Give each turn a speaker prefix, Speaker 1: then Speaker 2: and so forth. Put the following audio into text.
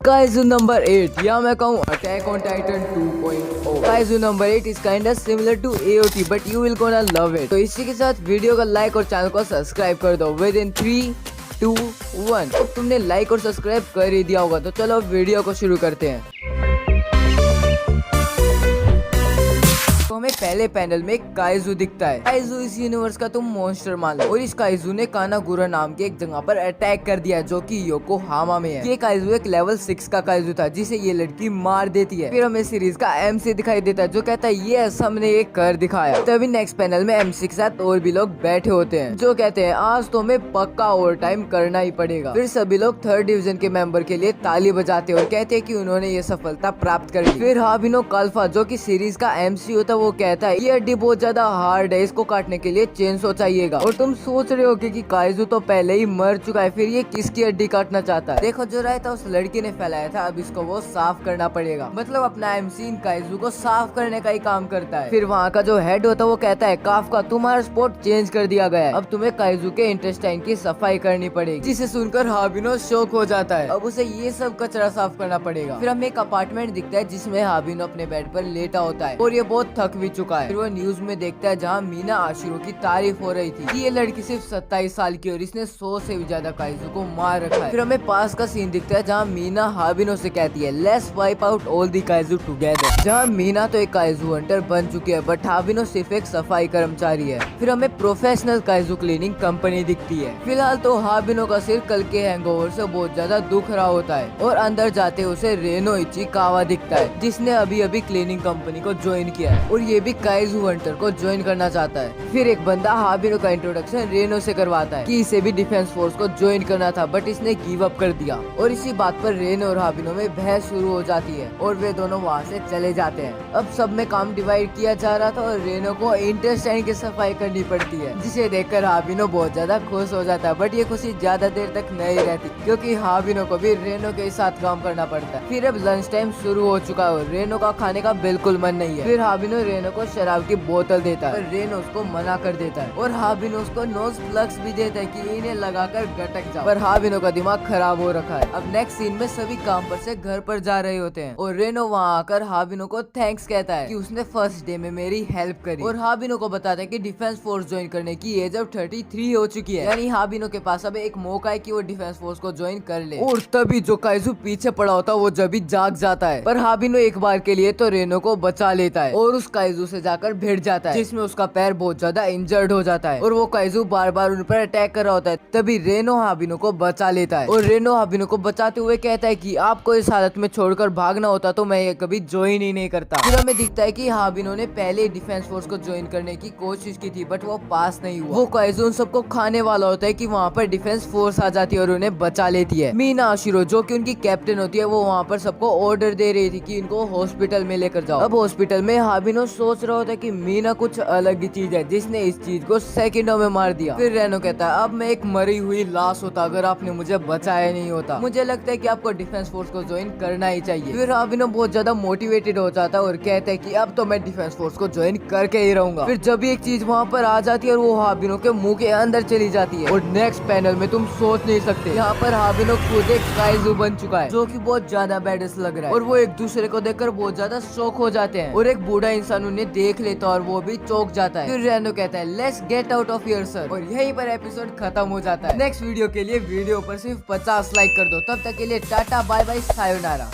Speaker 1: Kaiju number 8, या मैं कहूँ Attack on Titan 2.0। Kaiju number 8 is kinda similar to AOT but you will gonna love it। तो इसी के साथ वीडियो का लाइक और चैनल को सब्सक्राइब कर दो within 3, 2, 1। तो तुमने लाइक और सब्सक्राइब कर ही दिया होगा, तो चलो वीडियो को शुरू करते हैं। तो हमें पहले पैनल में काइजू दिखता है। काइजू इस यूनिवर्स का तुम मॉन्स्टर मान लो, और इस काइजू ने कानागुरा नाम के एक जगह पर अटैक कर दिया जो कि योकोहामा में है। ये काइजू एक लेवल 6 का काइजू था जिसे ये लड़की मार देती है। फिर हमें सीरीज का MC दिखाई देता है जो कहता है ये हमने ये कर दिखाया। तभी नेक्स्ट पैनल में MC के साथ और भी लोग बैठे होते हैं जो कहते हैं आज तो हमें पक्का ओवर टाइम करना ही पड़ेगा। फिर सभी लोग 3rd डिवीजन के मेंबर के लिए ताली बजाते हैं और कहते हैं कि उन्होंने ये सफलता प्राप्त कर ली। फिर हाबिनो काल्फा जो कि सीरीज का MC होता है वो कहता है ये हड्डी बहुत ज्यादा हार्ड है, इसको काटने के लिए चेनसो चाहिएगा। और तुम सोच रहे हो कि काइजू तो पहले ही मर चुका है, फिर ये किसकी हड्डी काटना चाहता है। देखो जो राय था उस लड़की ने फैलाया था, अब इसको वो साफ करना पड़ेगा। मतलब अपना MC इन काइजू को साफ करने का ही काम करता है। फिर वहाँ का जो हेड होता है वो कहता है काफका तुम्हारा स्पॉट चेंज कर दिया गया है, अब तुम्हें काइजू के इंटेस्टाइन की सफाई करनी पड़ेगी। जिसे सुनकर हाबिनो शॉक हो जाता है, अब उसे ये सब कचरा साफ करना पड़ेगा। फिर हमें एक अपार्टमेंट दिखता है जिसमें हाबिनो अपने बेड पर लेटा होता है और ये बहुत थक भी चुका है। फिर वो न्यूज में देखता है जहाँ मीना आशिरो की तारीफ हो रही थी कि ये लड़की सिर्फ 27 साल की और इसने 100 से भी ज्यादा काइजू को मार रखा है। फिर हमें पास का सीन दिखता है जहाँ मीना हाबिनो से कहती है let's wipe out all the kaiju together. जहाँ मीना तो एक काइजू हंटर बन चुकी है बट हाबिनो सिर्फ एक सफाई कर्मचारी है। फिर हमें प्रोफेशनल काइजू क्लीनिंग कंपनी दिखती है। फिलहाल तो हाबिनो का सिर कल के हैंगओवर से बहुत ज्यादा दुख रहा होता है और अंदर जाते उसे रेनो इची कावा दिखता है जिसने अभी अभी क्लीनिंग कंपनी को ज्वाइन किया है और ये भी काइजू हंटर को ज्वाइन करना चाहता है। फिर एक बंदा हाबिनो का इंट्रोडक्शन रेनो से करवाता है कि इसे भी डिफेंस फोर्स को ज्वाइन करना था बट इसने गिव अप कर दिया। और इसी बात पर रेनो और हाबिनो में बहस शुरू हो जाती है और वे दोनों वहाँ से चले जाते हैं। अब सब में काम डिवाइड किया जा रहा था और रेनो को इंटेस्टाइन की सफाई करनी पड़ती है जिसे देखकर हाबिनो बहुत ज्यादा खुश हो जाता है। बट ये खुशी ज्यादा देर तक नहीं रहती क्योंकि हाबिनो को भी रेनो के साथ काम करना पड़ता है। फिर अब लंच टाइम शुरू हो चुका है और रेनो का खाने का बिल्कुल मन नहीं है। फिर हाबिनो रेनो को शराब की बोतल देता है पर रेनो उसको मना कर देता है और हाबिनो उसको नोज प्लग्स भी देता है कि इन्हें लगाकर गटक जाओ, पर हाबिनो का दिमाग खराब हो रखा है। अब नेक्स्ट सीन में सभी काम पर से घर पर जा रहे होते हैं और रेनो वहाँ आकर हाबिनो को थैंक्स कहता है कि उसने फर्स्ट डे में मेरी हेल्प करी और हाबिनो को बताता है कि डिफेंस फोर्स ज्वाइन करने की एज अब 33 हो चुकी है, यानी हाबिनो के पास अब एक मौका है कि वो डिफेंस फोर्स को ज्वाइन कर ले। और तभी जो काइजू पीछे पड़ा होता है वो जब भी जाग जाता है, पर हाबिनो एक बार के लिए तो रेनो को बचा लेता है और उस काइजू से जाकर भिड़ जाता है जिसमें उसका पैर बहुत ज्यादा इंजर्ड हो जाता है और वो काइजू बार बार उन पर अटैक कर रहा होता है। तभी रेनो हाबिनो को बचा लेता है और रेनो हाबिनो को बचाते हुए कहता है कि आपको इस हालत में छोड़कर भागना होता तो मैं ये कभी ज्वाइन ही नहीं करता। फिर हमें दिखता है कि हाबिनो ने पहले डिफेंस फोर्स को ज्वाइन करने की कोशिश की थी बट वो पास नहीं हुआ। वो काइजू उन सबको खाने वाला होता है कि वहाँ पर डिफेंस फोर्स आ जाती है और उन्हें बचा लेती है। मीना आशिरो जो कि उनकी कैप्टन होती है वो वहाँ पर सबको ऑर्डर दे रही थी कि इनको हॉस्पिटल में लेकर जाओ। अब हॉस्पिटल में हाबिनो सोच रहा होता है कि मीना कुछ अलग ही चीज है जिसने इस चीज को सेकंडों में मार दिया। फिर रेनो कहता है अब मैं एक मरी हुई लाश होता अगर आपने मुझे बचाया नहीं होता। मुझे लगता है कि आपको डिफेंस फोर्स को ज्वाइन करना ही चाहिए। फिर हाबिनो बहुत ज्यादा मोटिवेटेड हो जाता है और कहता है कि अब तो मैं डिफेंस फोर्स को ज्वाइन करके ही रहूंगा। फिर जब एक चीज वहाँ पर आ जाती है और वो हाबिनो के मुंह के अंदर चली जाती है और नेक्स्ट पैनल में तुम सोच नहीं सकते यहाँ पर हाबिनो खुद एक काइजू बन चुका है जो कि बहुत ज्यादा बैडस लग रहा है और वो एक दूसरे को देखकर बहुत ज्यादा शॉक हो जाते हैं और एक बूढ़ा इंसान उन्हें देख लेता है और वो भी चौंक जाता है। फिर रेनो कहता है let's get out of here sir और यहीं पर एपिसोड खत्म हो जाता है। नेक्स्ट वीडियो के लिए वीडियो पर सिर्फ 50 लाइक कर दो। तब तक के लिए टाटा बाय बाय सायोनारा।